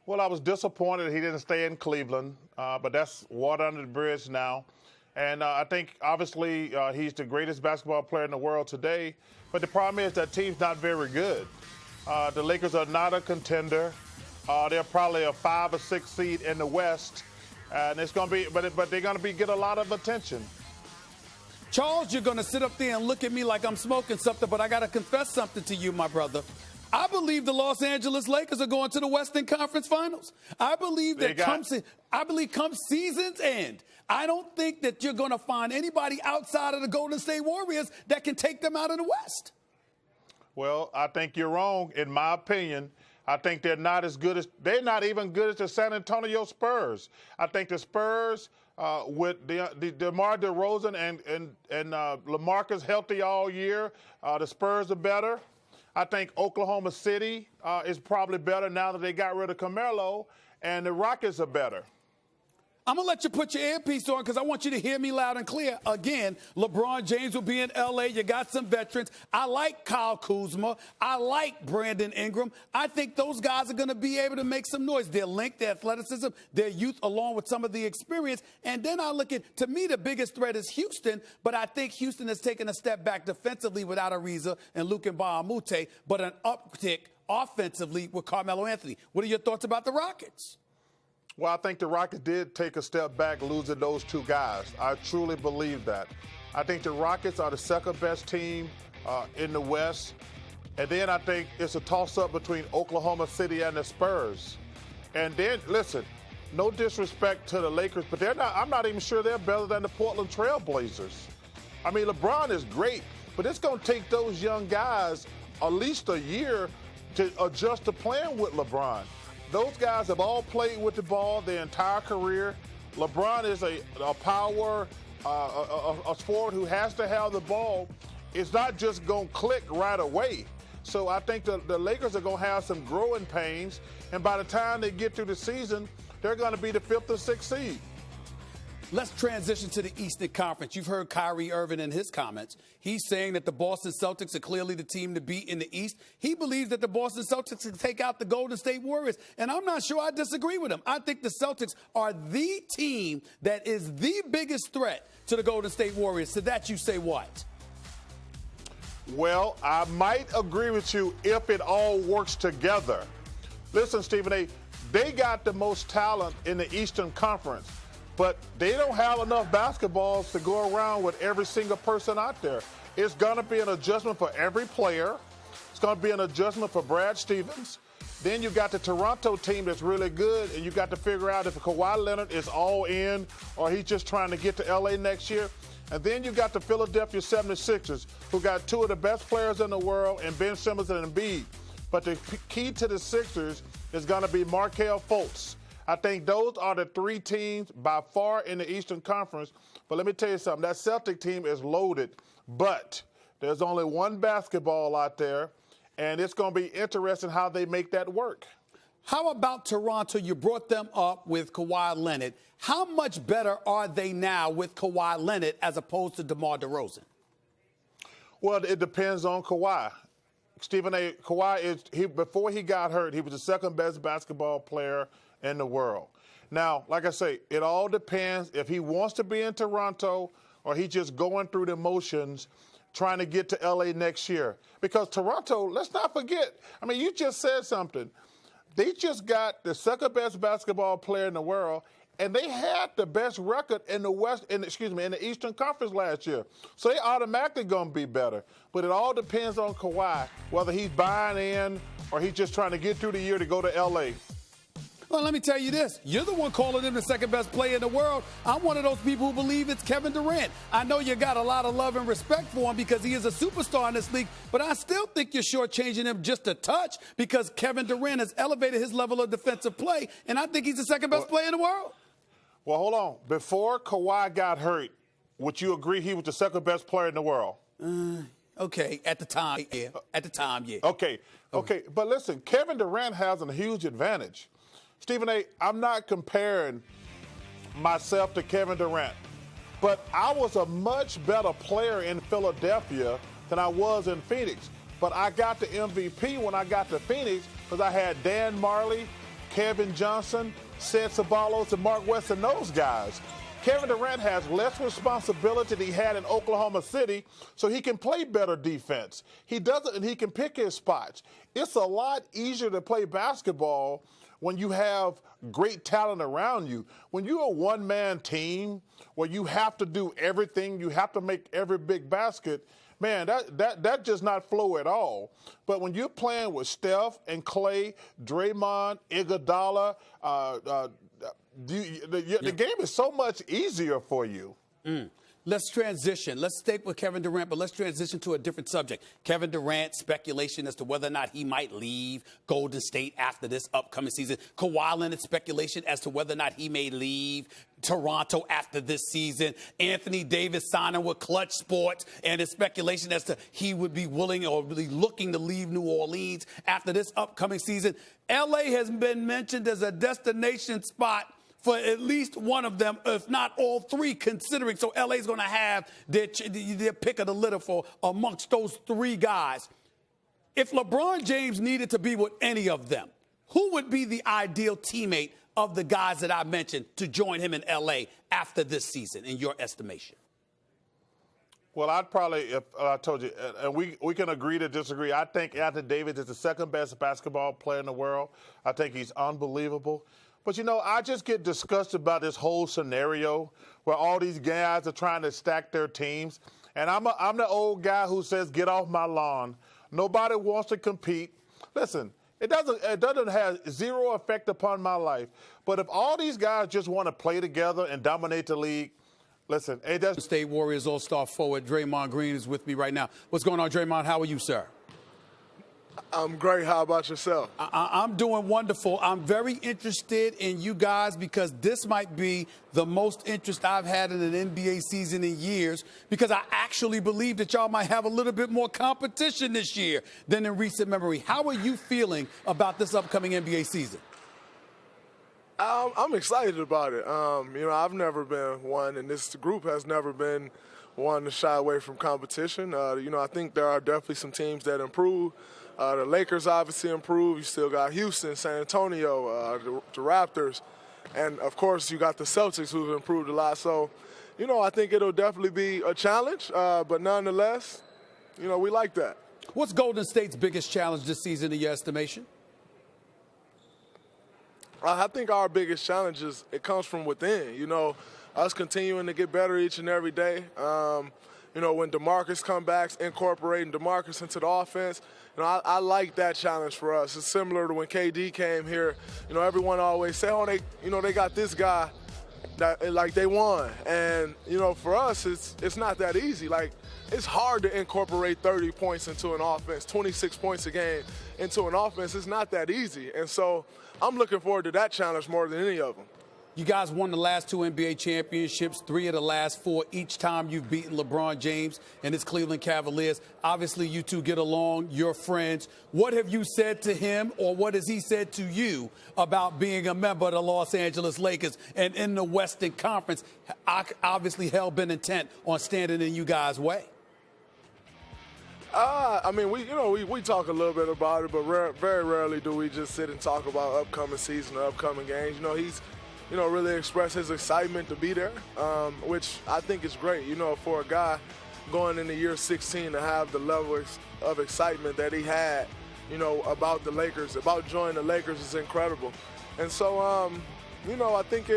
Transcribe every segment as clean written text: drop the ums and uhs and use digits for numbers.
Well, I was disappointed he didn't stay in Cleveland, but that's water under the bridge now. And I think, obviously, he's the greatest basketball player in the world today. But the problem is that team's not very good. The Lakers are not a contender. They're probably a 5 or 6 seed in the West. And it's going to be, but they're going to get a lot of attention. Charles, you're going to sit up there and look at me like I'm smoking something, but I got to confess something to you, my brother. I believe the Los Angeles Lakers are going to the Western Conference Finals. I believe that come season's end, I don't think that you're going to find anybody outside of the Golden State Warriors that can take them out of the West. Well, I think you're wrong, in my opinion. I think they're not even good as the San Antonio Spurs. I think the Spurs, with DeMar DeRozan and LaMarcus healthy all year, the Spurs are better. I think Oklahoma City is probably better now that they got rid of Carmelo, and the Rockets are better. I'm going to let you put your earpiece on because I want you to hear me loud and clear. Again, LeBron James will be in L.A. You got some veterans. I like Kyle Kuzma. I like Brandon Ingram. I think those guys are going to be able to make some noise. Their length, their athleticism, their youth, along with some of the experience. And then I look at, to me, the biggest threat is Houston, but I think Houston has taken a step back defensively without Ariza and Luke Mbah-a-Moute, but an uptick offensively with Carmelo Anthony. What are your thoughts about the Rockets? Well, I think the Rockets did take a step back losing those two guys. I truly believe that. I think the Rockets are the second best team in the West. And then I think it's a toss-up between Oklahoma City and the Spurs. And then, listen, no disrespect to the Lakers, but I'm not even sure they're better than the Portland Trail Blazers. I mean, LeBron is great, but it's going to take those young guys at least a year to adjust to playing with LeBron. Those guys have all played with the ball their entire career. LeBron is a power, a forward who has to have the ball. It's not just going to click right away. So I think the Lakers are going to have some growing pains, and by the time they get through the season, they're going to be the 5th or 6th seed. Let's transition to the Eastern Conference. You've heard Kyrie Irving in his comments. He's saying that the Boston Celtics are clearly the team to beat in the East. He believes that the Boston Celtics can take out the Golden State Warriors, and I'm not sure I disagree with him. I think the Celtics are the team that is the biggest threat to the Golden State Warriors. To that you say what? Well, I might agree with you if it all works together. Listen, Stephen A., they got the most talent in the Eastern Conference, but they don't have enough basketballs to go around with every single person out there. It's going to be an adjustment for every player. It's going to be an adjustment for Brad Stevens. Then you got the Toronto team that's really good, and you got to figure out if Kawhi Leonard is all in or he's just trying to get to L.A. next year. And then you got the Philadelphia 76ers, who got two of the best players in the world, and Ben Simmons and Embiid. But the key to the Sixers is going to be Markelle Fultz. I think those are the three teams by far in the Eastern Conference. But let me tell you something. That Celtic team is loaded, but there's only one basketball out there, and it's going to be interesting how they make that work. How about Toronto? You brought them up with Kawhi Leonard. How much better are they now with Kawhi Leonard as opposed to DeMar DeRozan? Well, it depends on Kawhi. Stephen A., Kawhi before he got hurt, he was the second best basketball player in the world. Now, like I say, it all depends if he wants to be in Toronto or he's just going through the motions trying to get to L.A. next year. Because Toronto, let's not forget, I mean, you just said something. They just got the second best basketball player in the world, and they had the best record in the Eastern Conference last year. So they automatically going to be better. But it all depends on Kawhi, whether he's buying in or he's just trying to get through the year to go to L.A. Well, let me tell you this. You're the one calling him the second best player in the world. I'm one of those people who believe it's Kevin Durant. I know you got a lot of love and respect for him because he is a superstar in this league, but I still think you're shortchanging him just a touch because Kevin Durant has elevated his level of defensive play, and I think he's the second best player in the world. Well, hold on. Before Kawhi got hurt, would you agree he was the second best player in the world? Okay, at the time, yeah. At the time, yeah. Okay. But listen, Kevin Durant has a huge advantage. Stephen A., I'm not comparing myself to Kevin Durant, but I was a much better player in Philadelphia than I was in Phoenix. But I got the MVP when I got to Phoenix because I had Dan Marley, Kevin Johnson, Sid Ceballos, and Mark West, and those guys. Kevin Durant has less responsibility than he had in Oklahoma City, so he can play better defense. He does it, and he can pick his spots. It's a lot easier to play basketball when you have great talent around you. When you're a one-man team where you have to do everything, you have to make every big basket, man, that does not flow at all. But when you're playing with Steph and Clay, Draymond, Iguodala, the game is so much easier for you. Let's transition. Let's stay with Kevin Durant, but let's transition to a different subject. Kevin Durant, speculation as to whether or not he might leave Golden State after this upcoming season. Kawhi Leonard, speculation as to whether or not he may leave Toronto after this season. Anthony Davis signing with Clutch Sports, and it's speculation as to he would be willing or really looking to leave New Orleans after this upcoming season. L.A. has been mentioned as a destination spot for at least one of them, if not all three, considering. So L.A. is going to have their pick of the litter for amongst those three guys. If LeBron James needed to be with any of them, who would be the ideal teammate of the guys that I mentioned to join him in L.A. after this season, in your estimation? Well, I'd probably, if I told you, and we can agree to disagree. I think Anthony Davis is the second best basketball player in the world. I think he's unbelievable. But, you know, I just get disgusted about this whole scenario where all these guys are trying to stack their teams. And I'm the old guy who says, get off my lawn. Nobody wants to compete. Listen, it doesn't have zero effect upon my life. But if all these guys just want to play together and dominate the league, listen, it doesn't. State Warriors all-star forward Draymond Green is with me right now. What's going on, Draymond? How are you, sir? I'm great. How about yourself? I'm doing wonderful. I'm very interested in you guys because this might be the most interest I've had in an NBA season in years, because I actually believe that y'all might have a little bit more competition this year than in recent memory. How are you feeling about this upcoming NBA season? I'm excited about it. You know, I've never been one, and this group has never been one to shy away from competition. You know, I think there are definitely some teams that improve. The Lakers obviously improved. You still got Houston, San Antonio, the Raptors. And, of course, you got the Celtics who've improved a lot. So, you know, I think it'll definitely be a challenge. But nonetheless, you know, we like that. What's Golden State's biggest challenge this season in your estimation? I think our biggest challenge is it comes from within. You know, us continuing to get better each and every day. You know, when DeMarcus comes back, incorporating DeMarcus into the offense, you know, I like that challenge for us. It's similar to when KD came here. You know, everyone always say, oh, they got this guy that, like, they won. And, you know, for us, it's not that easy. Like, it's hard to incorporate 30 points into an offense, 26 points a game into an offense. It's not that easy. And so I'm looking forward to that challenge more than any of them. You guys won the last 2 NBA championships, 3 of the last 4, each time you've beaten LeBron James and his Cleveland Cavaliers. Obviously, you two get along. You're friends. What have you said to him, or what has he said to you about being a member of the Los Angeles Lakers and in the Western Conference, obviously hell-bent intent on standing in you guys' way? I mean, we talk a little bit about it, but very rarely do we just sit and talk about upcoming season or upcoming games. You know, he's really expressed his excitement to be there, which I think is great. You know, for a guy going into year 16 to have the level of excitement that he had, you know, about the Lakers, about joining the Lakers is incredible. And so, you know, I think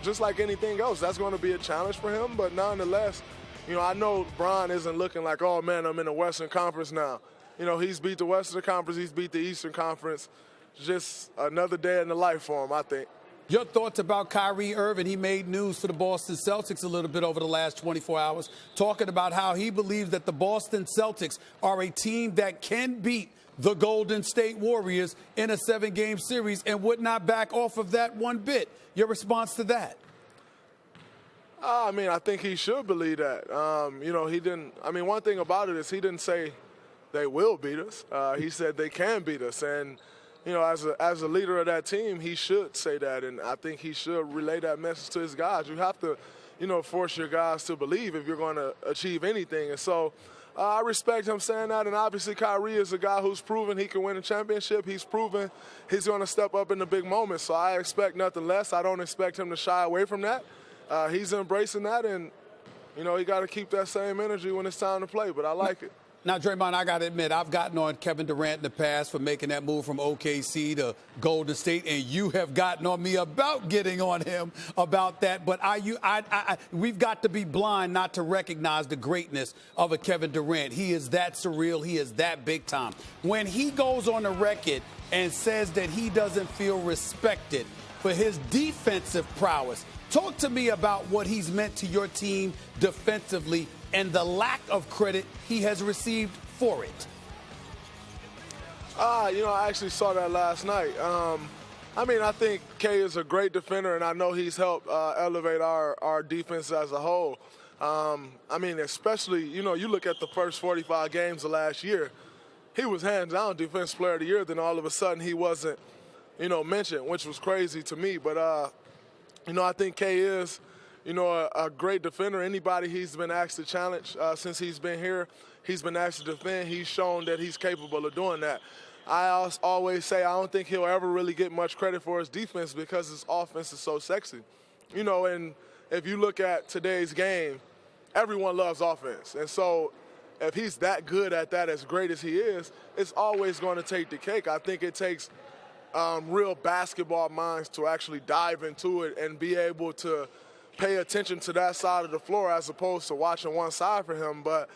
just like anything else, that's going to be a challenge for him. But nonetheless, you know, I know Bron isn't looking like, oh, man, I'm in the Western Conference now. You know, he's beat the Western Conference, he's beat the Eastern Conference. Just another day in the life for him, I think. Your thoughts about Kyrie Irving? He made news for the Boston Celtics a little bit over the last 24 hours, talking about how he believes that the Boston Celtics are a team that can beat the Golden State Warriors in a 7-game series and would not back off of that one bit. Your response to that? I mean, I think he should believe that. You know, he didn't – I mean, one thing about it is he didn't say they will beat us. He said they can beat us. And, you know, as a leader of that team, he should say that. And I think he should relay that message to his guys. You have to, you know, force your guys to believe if you're going to achieve anything. And so I respect him saying that, and obviously Kyrie is a guy who's proven he can win a championship. He's proven he's going to step up in the big moments, so I expect nothing less. I don't expect him to shy away from that. He's embracing that, and, you know, he got to keep that same energy when it's time to play, but I like it. Now, Draymond, I got to admit, I've gotten on Kevin Durant in the past for making that move from OKC to Golden State, and you have gotten on me about getting on him about that. But we've got to be blind not to recognize the greatness of a Kevin Durant. He is that surreal. He is that big time. When he goes on the record and says that he doesn't feel respected for his defensive prowess, talk to me about what he's meant to your team defensively and the lack of credit he has received for it. You know, I actually saw that last night. I mean, I think K is a great defender, and I know he's helped elevate our defense as a whole. I mean, especially, you know, you look at the first 45 games of last year, he was hands down Defensive Player of the Year, then all of a sudden he wasn't, you know, mentioned, which was crazy to me. But, you know, I think K is, you know, a great defender. Anybody he's been asked to challenge since he's been here, he's been asked to defend. He's shown that he's capable of doing that. I always say I don't think he'll ever really get much credit for his defense because his offense is so sexy. You know, and if you look at today's game, everyone loves offense. And so if he's that good at that, as great as he is, it's always going to take the cake. I think it takes real basketball minds to actually dive into it and be able to pay attention to that side of the floor as opposed to watching one side for him. But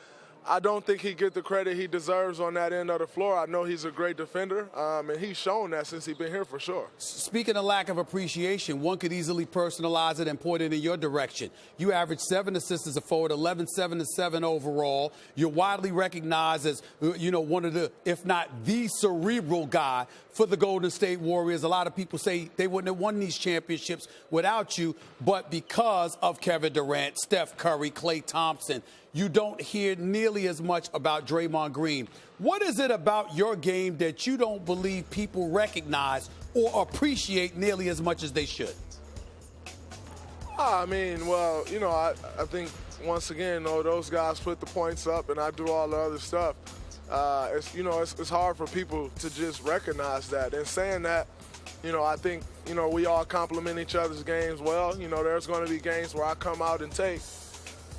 I don't think he get the credit he deserves on that end of the floor. I know he's a great defender, and he's shown that since he's been here for sure. Speaking of lack of appreciation, one could easily personalize it and point it in your direction. You average 7 assists as a forward, 11, 7 to 7 overall. You're widely recognized as, you know, one of the, if not the cerebral guy for the Golden State Warriors. A lot of people say they wouldn't have won these championships without you, but because of Kevin Durant, Steph Curry, Klay Thompson, you don't hear nearly as much about Draymond Green. What is it about your game that you don't believe people recognize or appreciate nearly as much as they should? I mean, well, you know, I think, once again, you know, those guys put the points up and I do all the other stuff. It's, you know, it's hard for people to just recognize that. And saying that, you know, I think, you know, we all complement each other's games well. You know, there's going to be games where I come out and take,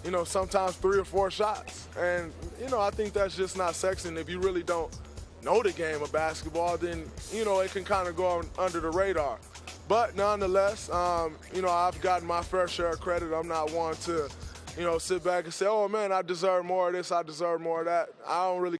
you know, sometimes 3 or 4 shots. And, you know, I think that's just not sexy. And if you really don't know the game of basketball, then, you know, it can kind of go under the radar. But nonetheless, you know, I've gotten my fair share of credit. I'm not one to, you know, sit back and say, oh, man, I deserve more of this, I deserve more of that. I don't really